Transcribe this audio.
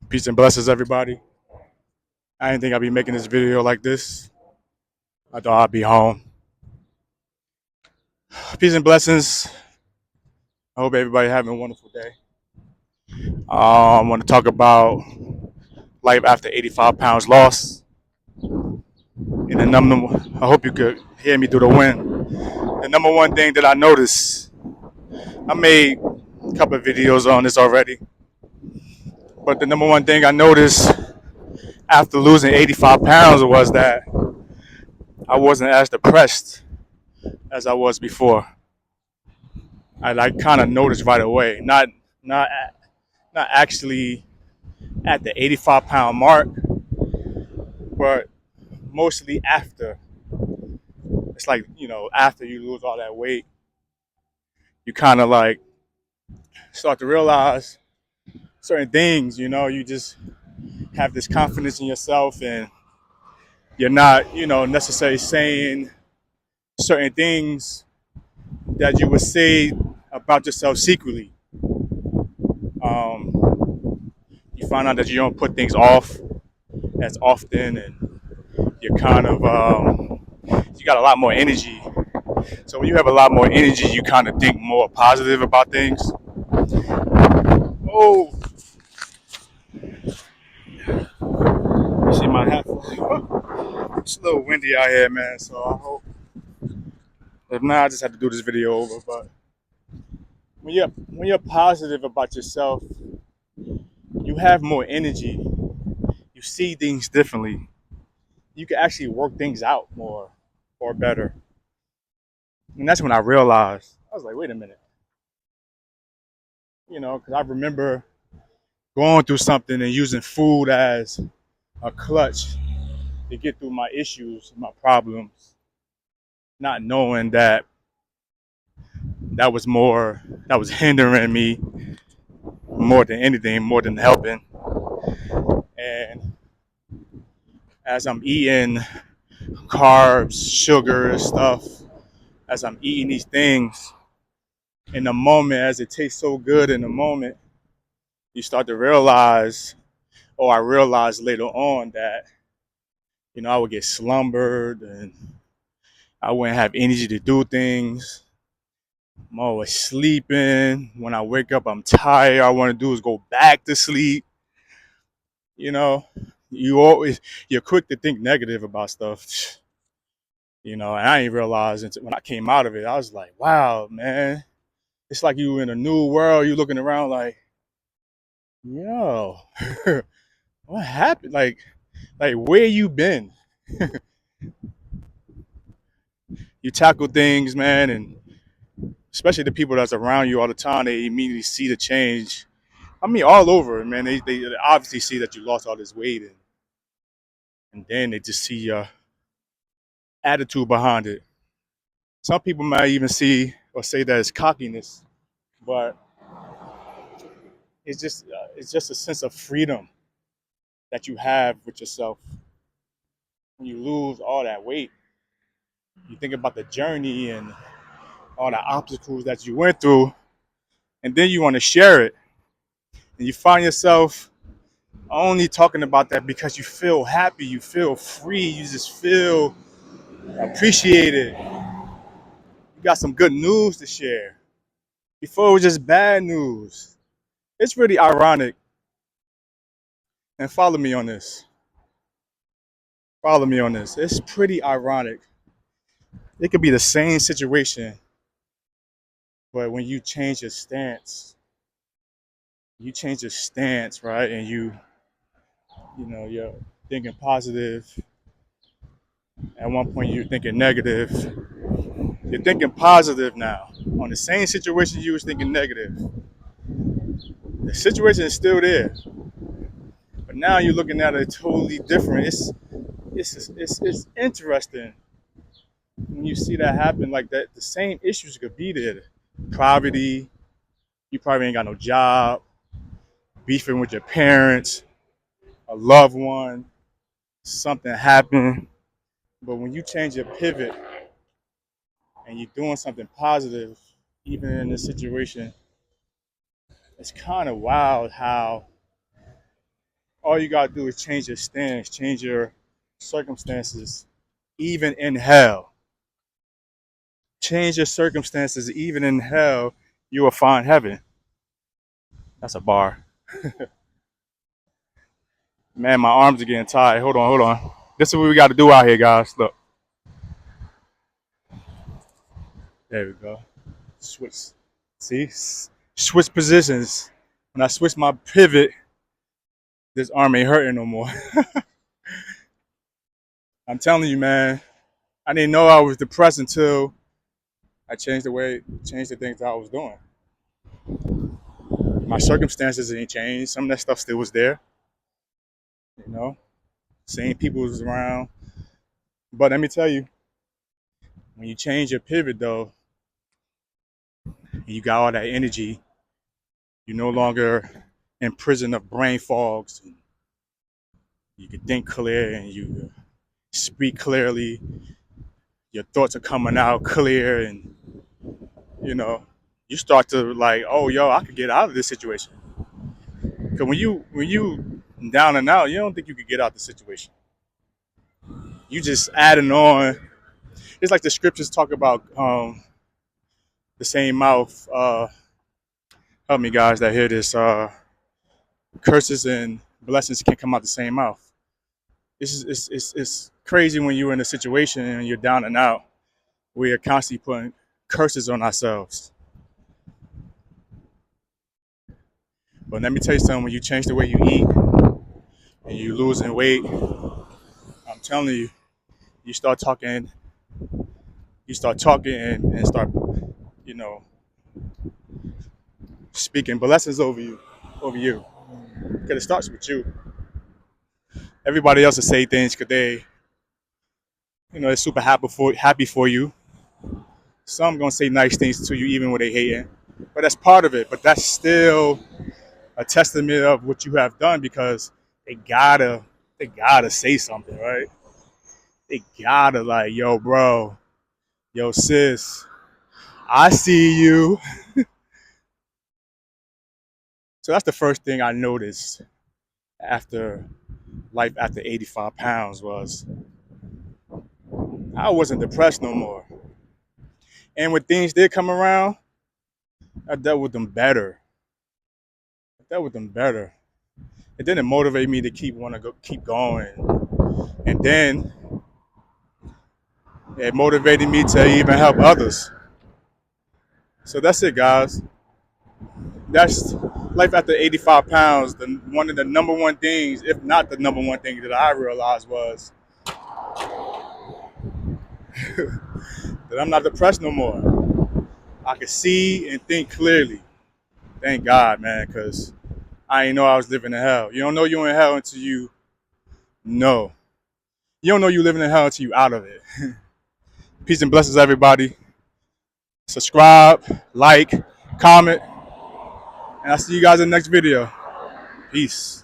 Peace and blessings, everybody. I didn't think I'd be making this video like this. I thought I'd be home. Peace and blessings. I hope everybody having a wonderful day. I want to talk about life after 85 pounds lost. And the number, I hope you could hear me through the wind. The number one thing that I noticed, I made a couple of videos on this already, but the number one thing I noticed after losing 85 pounds was that I wasn't as depressed as I was before. I like kind of noticed right away. Not not actually at the 85-pound mark, but mostly after. It's like, after you lose all that weight, you kind of like start to realize certain things. You just have this confidence in yourself, and you're not, necessarily saying certain things that you would say about yourself secretly. You find out that you don't put things off as often, and you're kind of, you got a lot more energy. So when you have a lot more energy, you kind of think more positive about things. Oh, you see my hat? It's a little windy out here, man. So I hope. If not, I just have to do this video over. But when you're positive about yourself, you have more energy. You see things differently. You can actually work things out more or better. And that's when I realized I was like, wait a minute, because I remember going through something and using food as a clutch to get through my issues, my problems, not knowing that that was hindering me more than anything, more than helping. And as I'm eating carbs, sugar, stuff, as I'm eating these things, in the moment, as it tastes so good in the moment, you start to realize, or I realized later on that, I would get slumbered and I wouldn't have energy to do things. I'm always sleeping. When I wake up, I'm tired. All I want to do is go back to sleep. You know, you're quick to think negative about stuff. And I didn't realize until when I came out of it, I was like, wow, man. It's like you in a new world. You looking around like, yo, what happened? Like where you been? You tackle things, man, and especially the people that's around you all the time, they immediately see the change. I mean, all over, man. They obviously see that you lost all this weight, and then they just see your attitude behind it. Some people might even see or say that it's cockiness, but it's just a sense of freedom that you have with yourself when you lose all that weight. You think about the journey and all the obstacles that you went through, and then you want to share it, and you find yourself only talking about that because you feel happy, you feel free, you just feel appreciated. You got some good news to share. Before it was just bad news. It's really ironic. And follow me on this. Follow me on this. It's pretty ironic. It could be the same situation, but when you change your stance, right? And you're thinking positive. At one point, you're thinking negative. You're thinking positive now. On the same situation, you was thinking negative. The situation is still there, but now you're looking at it totally different. It's interesting when you see that happen like that. The same issues could be there. Poverty, you probably ain't got no job, beefing with your parents, a loved one, something happened. But when you change your pivot and you're doing something positive, even in this situation, it's kind of wild how all you gotta do is change your stance, change your circumstances, even in hell. Change your circumstances, even in hell, you will find heaven. That's a bar. Man, my arms are getting tired. Hold on, hold on. This is what we got to do out here, guys. Look. There we go. Switch. See? Switch positions. When I switch my pivot, this arm ain't hurting no more. I'm telling you, man. I didn't know I was depressed until I changed the things that I was doing. My circumstances ain't changed. Some of that stuff still was there, you know. Same people was around. But let me tell you, when you change your pivot though, and you got all that energy, you're no longer in prison of brain fogs. You can think clear and you speak clearly. Your thoughts are coming out clear, and you know, you start to like, oh, yo, I could get out of this situation. Because when you down and out, you don't think you could get out the situation. You just adding on. It's like the scriptures talk about the same mouth. Help me, guys, that hear this. Curses and blessings can come out the same mouth. It's crazy when you're in a situation and you're down and out. We are constantly putting curses on ourselves. But let me tell you something, when you change the way you eat and you losing weight, I'm telling you, you start talking and start, you know, speaking blessings over you. Because it starts with you. Everybody else will say things because they're super happy for you. Some gonna say nice things to you even when they hating. But that's part of it. But that's still a testament of what you have done because they gotta say something, right? They gotta like, yo, bro, yo, sis, I see you. So that's the first thing I noticed after life after 85 pounds was I wasn't depressed no more. And when things did come around, I dealt with them better. I dealt with them better. It didn't motivate me to keep going. And then it motivated me to even help others. So that's it, guys. That's life after 85 pounds. One of the number one things, if not the number one thing that I realized was that I'm not depressed no more. I can see and think clearly. Thank God, man, because I didn't know I was living in hell. You don't know you're in hell until you know. You don't know you're living in hell until you out of it. Peace and blessings, everybody. Subscribe, like, comment, and I'll see you guys in the next video. Peace.